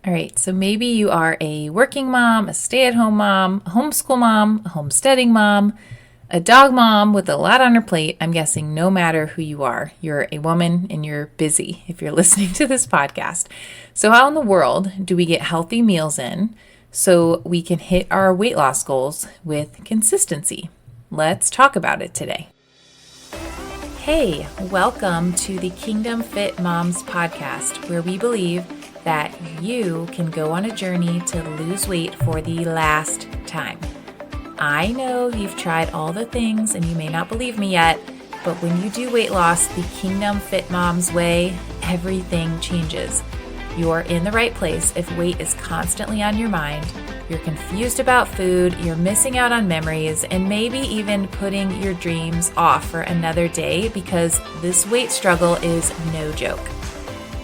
All right, so maybe you are a working mom, a stay-at-home mom, a homeschool mom, a homesteading mom, a dog mom with a lot on her plate. I'm guessing no matter who you are, you're a woman and you're busy if you're listening to this podcast. So how in the world do we get healthy meals in so we can hit our weight loss goals with consistency? Let's talk about it today. Hey, welcome to the Kingdom Fit Moms podcast, where we believe that you can go on a journey to lose weight for the last time. I know you've tried all the things and you may not believe me yet, but when you do weight loss the Kingdom Fit Moms way, everything changes. You're in the right place if weight is constantly on your mind, you're confused about food, you're missing out on memories, and maybe even putting your dreams off for another day because this weight struggle is no joke.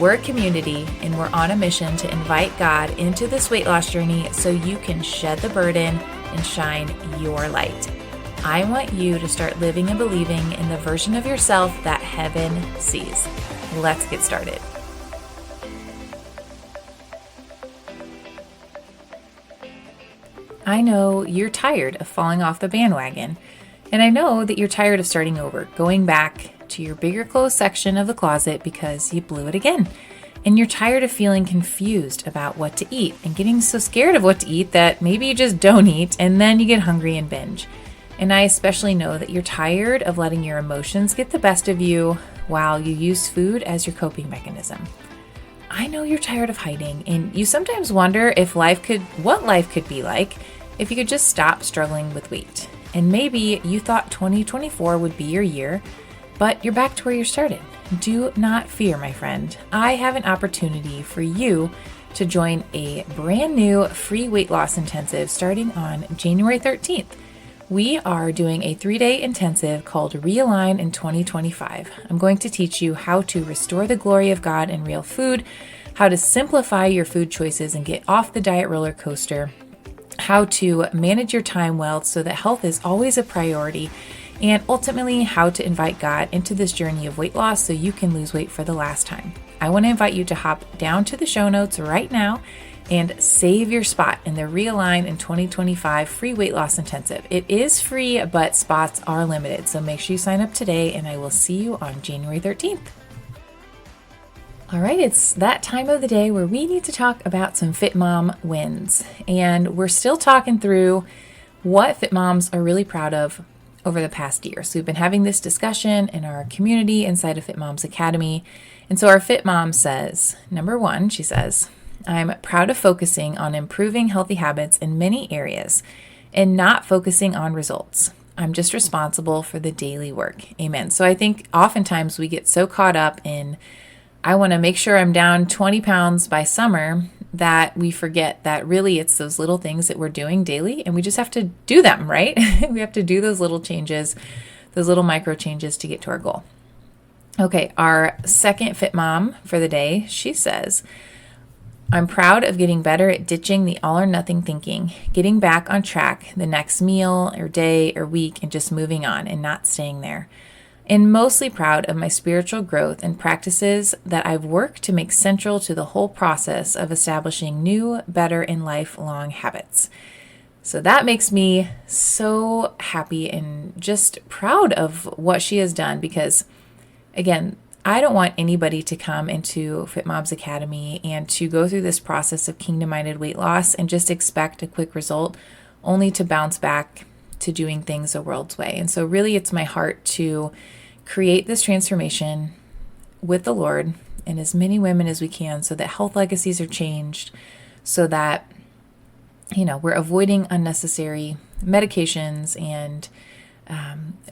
We're a community and we're on a mission to invite God into this weight loss journey so you can shed the burden and shine your light. I want you to start living and believing in the version of yourself that heaven sees. Let's get started. I know you're tired of falling off the bandwagon, and I know that you're tired of starting over, going back to your bigger clothes section of the closet because you blew it again. And you're tired of feeling confused about what to eat and getting so scared of what to eat that maybe you just don't eat and then you get hungry and binge. And I especially know that you're tired of letting your emotions get the best of you while you use food as your coping mechanism. I know you're tired of hiding and you sometimes wonder what life could be like if you could just stop struggling with weight. And maybe you thought 2024 would be your year, but you're back to where you started. Do not fear, my friend. I have an opportunity for you to join a brand new free weight loss intensive starting on January 13th. We are doing a 3-day intensive called Realign in 2025. I'm going to teach you how to restore the glory of God in real food, how to simplify your food choices and get off the diet roller coaster, how to manage your time well so that health is always a priority, and ultimately how to invite God into this journey of weight loss so you can lose weight for the last time. I want to invite you to hop down to the show notes right now and save your spot in the Realign in 2025 free weight loss intensive. It is free, but spots are limited, so make sure you sign up today and I will see you on January 13th. All right, it's that time of the day where we need to talk about some Fit Mom wins. And we're still talking through what Fit Moms are really proud of over the past year. So we've been having this discussion in our community inside of Fit Moms Academy. And so our Fit Mom says, number one, she says, I'm proud of focusing on improving healthy habits in many areas and not focusing on results. I'm just responsible for the daily work. Amen. So I think oftentimes we get so caught up in, I want to make sure I'm down 20 pounds by summer, that we forget that really it's those little things that we're doing daily and we just have to do them, right? We have to do those little changes, those little micro changes to get to our goal. Okay, our second Fit Mom for the day, she says, I'm proud of getting better at ditching the all or nothing thinking, getting back on track the next meal or day or week and just moving on and not staying there. And mostly proud of my spiritual growth and practices that I've worked to make central to the whole process of establishing new, better, and lifelong habits. So that makes me so happy and just proud of what she has done because, again, I don't want anybody to come into Fit Moms Academy and to go through this process of kingdom-minded weight loss and just expect a quick result only to bounce back to doing things the world's way. And so really it's my heart to create this transformation with the Lord and as many women as we can so that health legacies are changed, so that, we're avoiding unnecessary medications and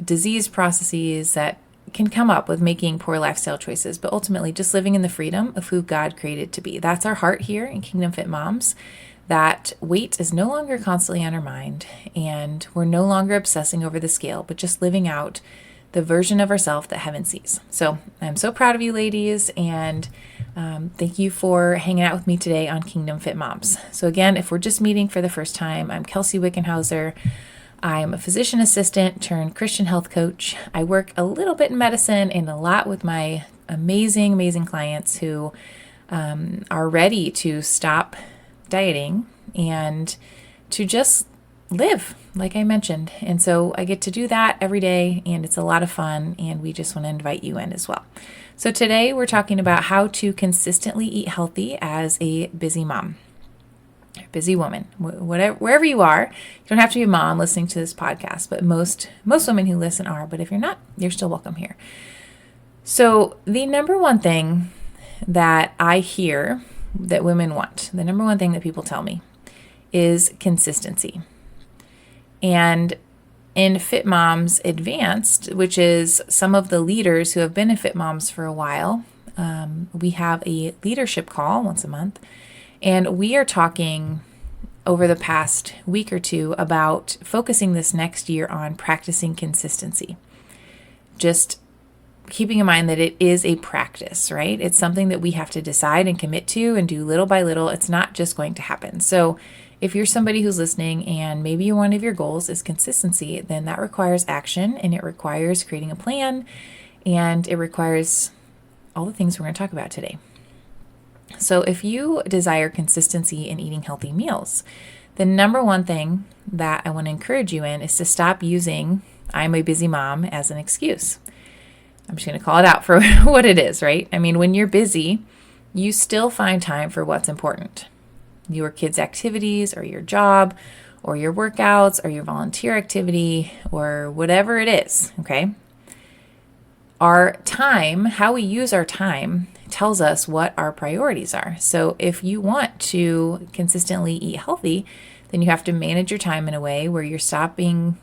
disease processes that can come up with making poor lifestyle choices, but ultimately just living in the freedom of who God created to be. That's our heart here in Kingdom Fit Moms, that weight is no longer constantly on our mind and we're no longer obsessing over the scale, but just living out the version of ourselves that heaven sees. So I'm so proud of you ladies, and thank you for hanging out with me today on Kingdom Fit Moms. So again, if we're just meeting for the first time, I'm Kelsey Wickenhauser. I'm a physician assistant turned Christian health coach. I work a little bit in medicine and a lot with my amazing, amazing clients who are ready to stop dieting and to just live, like I mentioned. And so I get to do that every day, and it's a lot of fun, and we just want to invite you in as well. So today we're talking about how to consistently eat healthy as a busy mom, busy woman, wherever you are. You don't have to be a mom listening to this podcast, but most women who listen are. But if you're not, you're still welcome here. So the number one thing that I hear that women want, the number one thing that people tell me, is consistency. And in Fit Moms Advanced, which is some of the leaders who have been in Fit Moms for a while, we have a leadership call once a month, and we are talking over the past week or two about focusing this next year on practicing consistency. Just keeping in mind that it is a practice, right? It's something that we have to decide and commit to and do little by little. It's not just going to happen. So if you're somebody who's listening and maybe one of your goals is consistency, then that requires action, and it requires creating a plan, and it requires all the things we're going to talk about today. So if you desire consistency in eating healthy meals, the number one thing that I want to encourage you in is to stop using "I'm a busy mom" as an excuse. I'm just going to call it out for what it is, right? I mean, when you're busy, you still find time for what's important. Your kids' activities, or your job, or your workouts, or your volunteer activity, or whatever it is, okay? Our time, how we use our time, tells us what our priorities are. So if you want to consistently eat healthy, then you have to manage your time in a way where you stop using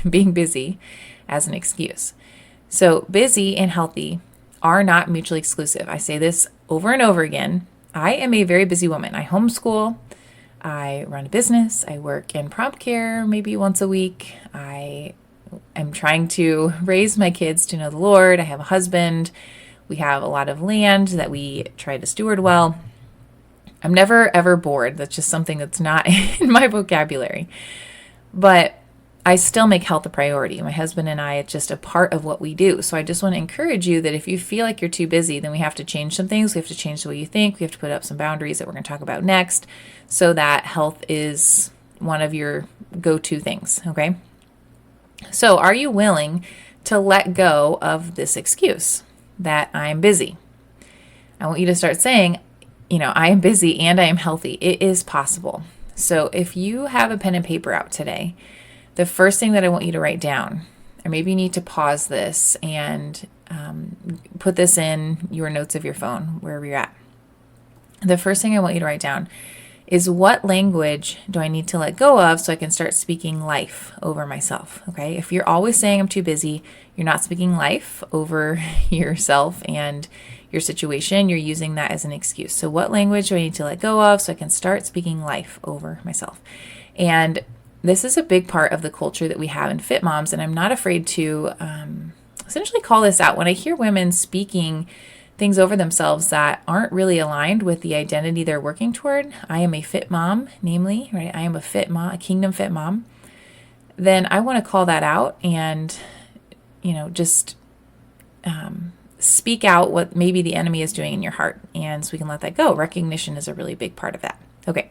being busy as an excuse. So busy and healthy are not mutually exclusive. I say this over and over again. I am a very busy woman. I homeschool, I run a business, I work in prompt care maybe once a week. I am trying to raise my kids to know the Lord. I have a husband. We have a lot of land that we try to steward well. I'm never ever bored. That's just something that's not in my vocabulary. But I still make health a priority. My husband and I, it's just a part of what we do. So I just want to encourage you that if you feel like you're too busy, then we have to change some things. We have to change the way you think. We have to put up some boundaries that we're going to talk about next, so that health is one of your go-to things, okay? So are you willing to let go of this excuse that I'm busy? I want you to start saying, I am busy and I am healthy. It is possible. So if you have a pen and paper out today, the first thing that I want you to write down, or maybe you need to pause this and put this in your notes of your phone, wherever you're at. The first thing I want you to write down is, what language do I need to let go of so I can start speaking life over myself, okay? If you're always saying I'm too busy, you're not speaking life over yourself and your situation. You're using that as an excuse. So what language do I need to let go of so I can start speaking life over myself? And this is a big part of the culture that we have in Fit Moms, and I'm not afraid to essentially call this out. When I hear women speaking things over themselves that aren't really aligned with the identity they're working toward, I am a fit mom, namely, right? I am a fit mom, a kingdom fit mom. Then I want to call that out and, just speak out what maybe the enemy is doing in your heart, and so we can let that go. Recognition is a really big part of that. Okay,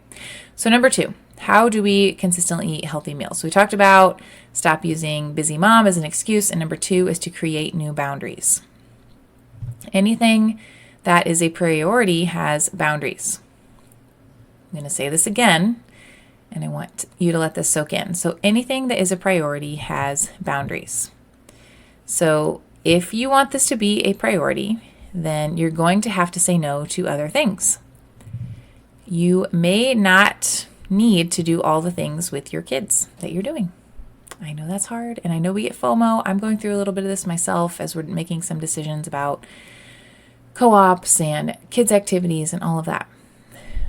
so number 2, how do we consistently eat healthy meals? So we talked about stop using busy mom as an excuse, and number 2 is to create new boundaries. Anything that is a priority has boundaries. I'm going to say this again, and I want you to let this soak in. So anything that is a priority has boundaries. So if you want this to be a priority, then you're going to have to say no to other things. You may not need to do all the things with your kids that you're doing. I know that's hard, and I know we get FOMO. I'm going through a little bit of this myself as we're making some decisions about co-ops and kids' activities and all of that.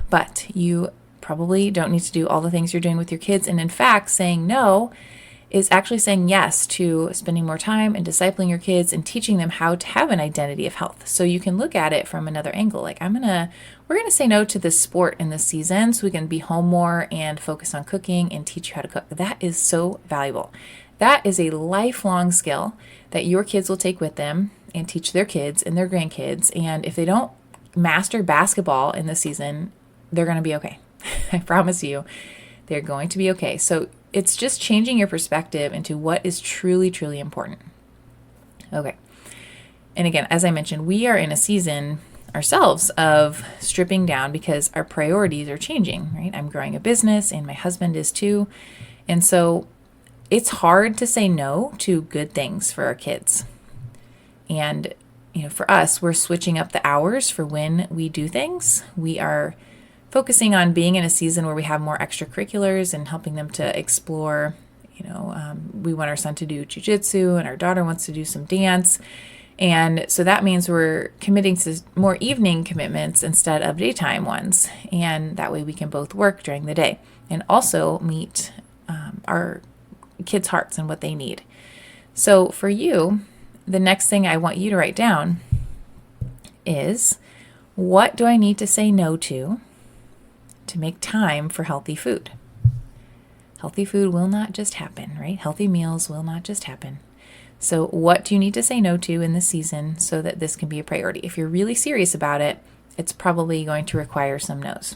But you probably don't need to do all the things you're doing with your kids. And in fact, saying no is actually saying yes to spending more time and discipling your kids and teaching them how to have an identity of health. So you can look at it from another angle. Like we're going to say no to this sport in this season so we can be home more and focus on cooking and teach you how to cook. That is so valuable. That is a lifelong skill that your kids will take with them, and teach their kids and their grandkids. And if they don't master basketball in this season, they're going to be okay. I promise you, they're going to be okay. So it's just changing your perspective into what is truly, truly important. Okay. And again, as I mentioned, we are in a season ourselves of stripping down because our priorities are changing, right? I'm growing a business and my husband is too. And so it's hard to say no to good things for our kids. And, for us, we're switching up the hours for when we do things. We are focusing on being in a season where we have more extracurriculars and helping them to explore. We want our son to do jujitsu and our daughter wants to do some dance. And so that means we're committing to more evening commitments instead of daytime ones. And that way we can both work during the day and also meet our kids' hearts and what they need. So for you, the next thing I want you to write down is, what do I need to say no to make time for healthy food? Healthy food will not just happen, right? Healthy meals will not just happen. So what do you need to say no to in this season so that this can be a priority? If you're really serious about it, it's probably going to require some no's.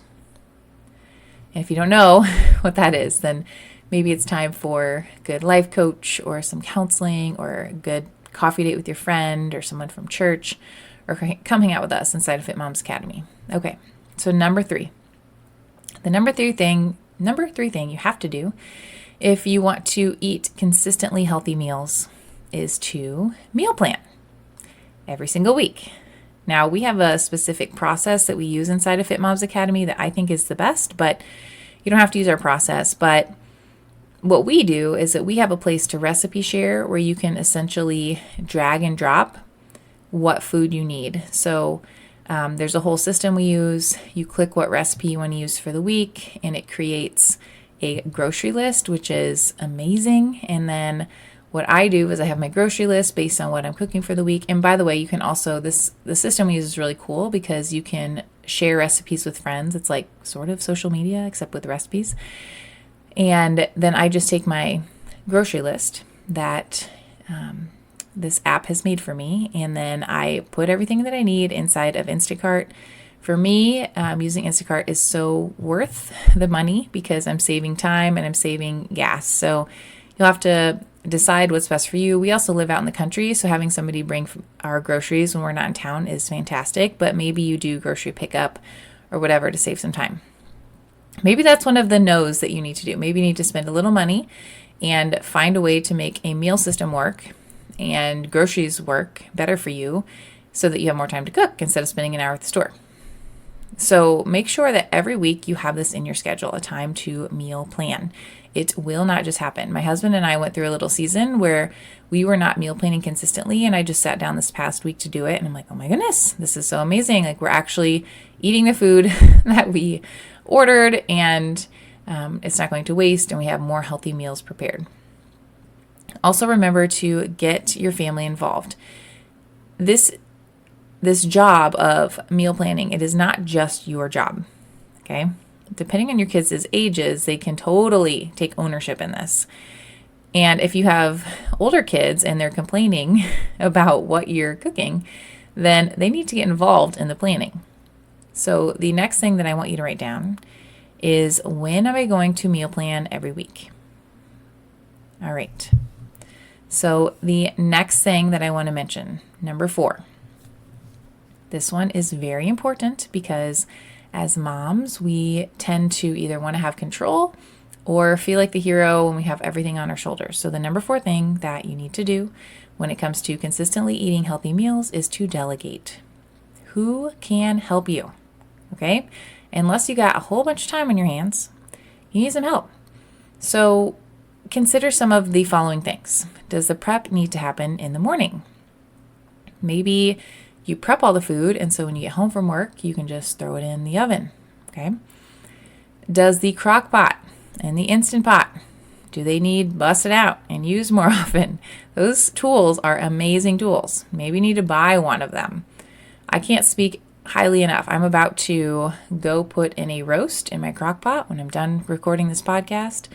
And if you don't know what that is, then maybe it's time for a good life coach or some counseling or a good coffee date with your friend or someone from church, or come hang out with us inside of Fit Moms Academy. Okay, so number 3. The number three thing you have to do if you want to eat consistently healthy meals is to meal plan every single week. Now, we have a specific process that we use inside of Fit Moms Academy that I think is the best, but you don't have to use our process. But what we do is that we have a place to recipe share where you can essentially drag and drop what food you need. So there's a whole system we use. You click what recipe you want to use for the week, and it creates a grocery list, which is amazing. And then what I do is I have my grocery list based on what I'm cooking for the week. And by the way, you can also, the system we use is really cool because you can share recipes with friends. It's like sort of social media, except with recipes. And then I just take my grocery list that this app has made for me, and then I put everything that I need inside of Instacart. For me, using Instacart is so worth the money because I'm saving time and I'm saving gas. So you'll have to decide what's best for you. We also live out in the country, so having somebody bring our groceries when we're not in town is fantastic, but maybe you do grocery pickup or whatever to save some time. Maybe that's one of the no's that you need to do. Maybe you need to spend a little money and find a way to make a meal system work and groceries work better for you so that you have more time to cook instead of spending an hour at the store. So make sure that every week you have this in your schedule, a time to meal plan. It will not just happen. My husband and I went through a little season where we were not meal planning consistently, and I just sat down this past week to do it, and I'm like, oh my goodness, this is so amazing. Like, we're actually eating the food that we ordered, and it's not going to waste, and we have more healthy meals prepared. Also remember to get your family involved. This job of meal planning, it is not just your job, okay? Depending on your kids' ages, they can totally take ownership in this. And if you have older kids and they're complaining about what you're cooking, then they need to get involved in the planning. So the next thing that I want you to write down is, when am I going to meal plan every week? All right. So the next thing that I want to mention, number 4. This one is very important because as moms, we tend to either want to have control or feel like the hero when we have everything on our shoulders. So the number 4 thing that you need to do when it comes to consistently eating healthy meals is to delegate. Who can help you? Okay? Unless you got a whole bunch of time on your hands, you need some help. So consider some of the following things. Does the prep need to happen in the morning? Maybe you prep all the food, and so when you get home from work, you can just throw it in the oven, okay? Does the crock pot and the Instant Pot, do they need busted out and used more often? Those tools are amazing tools. Maybe you need to buy one of them. I can't speak highly enough. I'm about to go put in a roast in my crock pot when I'm done recording this podcast.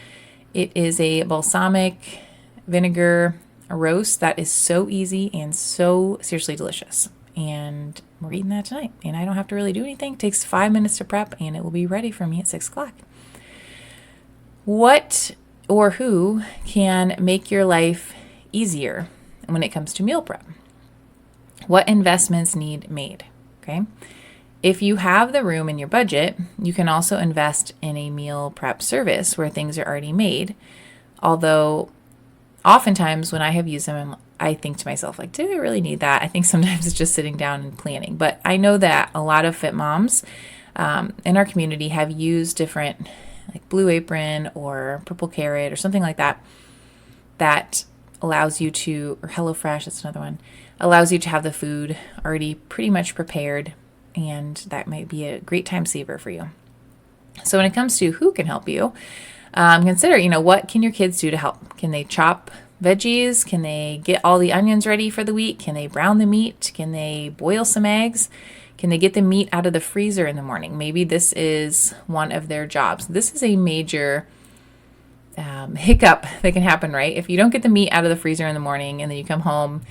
It is a balsamic vinegar roast that is so easy and so seriously delicious. And we're eating that tonight. And I don't have to really do anything. It takes 5 minutes to prep and it will be ready for me at 6 o'clock. What or who can make your life easier when it comes to meal prep? What investments need made? Okay. If you have the room in your budget, you can also invest in a meal prep service where things are already made. Although oftentimes when I have used them, I think to myself, like, do I really need that? I think sometimes it's just sitting down and planning. But I know that a lot of fit moms in our community have used different, like Blue Apron or Purple Carrot or something like that, that allows you to, or HelloFresh, that's another one, allows you to have the food already pretty much prepared. And that might be a great time saver for you. So when it comes to who can help you, consider, what can your kids do to help? Can they chop veggies? Can they get all the onions ready for the week? Can they brown the meat? Can they boil some eggs? Can they get the meat out of the freezer in the morning? Maybe this is one of their jobs. This is a major hiccup that can happen, right? If you don't get the meat out of the freezer in the morning and then you come home,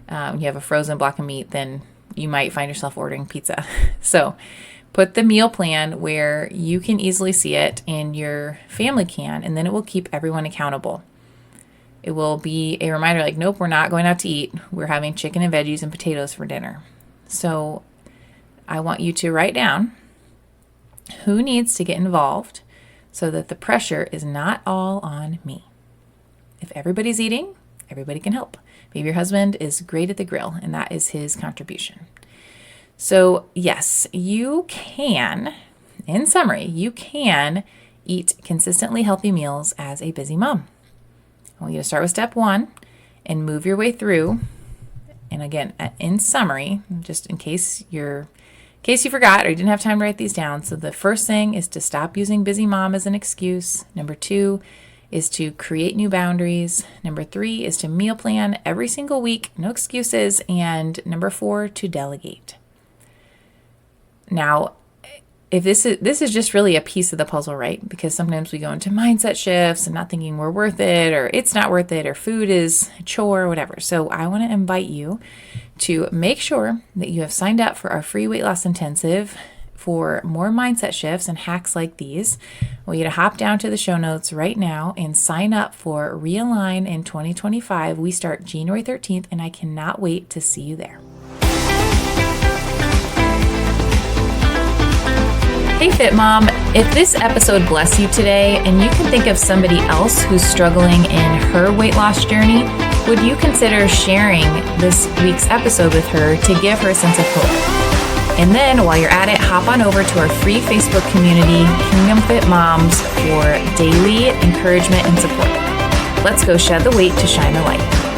you have a frozen block of meat, then you might find yourself ordering pizza. So put the meal plan where you can easily see it and your family can, and then it will keep everyone accountable. It will be a reminder like, nope, we're not going out to eat. We're having chicken and veggies and potatoes for dinner. So I want you to write down who needs to get involved so that the pressure is not all on me. If everybody's eating, everybody can help. Maybe your husband is great at the grill and that is his contribution. So yes, you can, in summary, you can eat consistently healthy meals as a busy mom. I want you to start with step 1 and move your way through. And again, in summary, just in case you forgot or you didn't have time to write these down. So the first thing is to stop using busy mom as an excuse. Number 2 is to create new boundaries. Number 3 is to meal plan every single week, no excuses. And number 4, to delegate. Now, if this is just really a piece of the puzzle, right? Because sometimes we go into mindset shifts and not thinking we're worth it, or it's not worth it, or food is a chore, or whatever. So I want to invite you to make sure that you have signed up for our free weight loss intensive for more mindset shifts and hacks like these. I want you to hop down to the show notes right now and sign up for Realign in 2025. We start January 13th, and I cannot wait to see you there. Hey Fit Mom, if this episode blessed you today and you can think of somebody else who's struggling in her weight loss journey, would you consider sharing this week's episode with her to give her a sense of hope? And then while you're at it, hop on over to our free Facebook community, Kingdom Fit Moms, for daily encouragement and support. Let's go shed the weight to shine the light.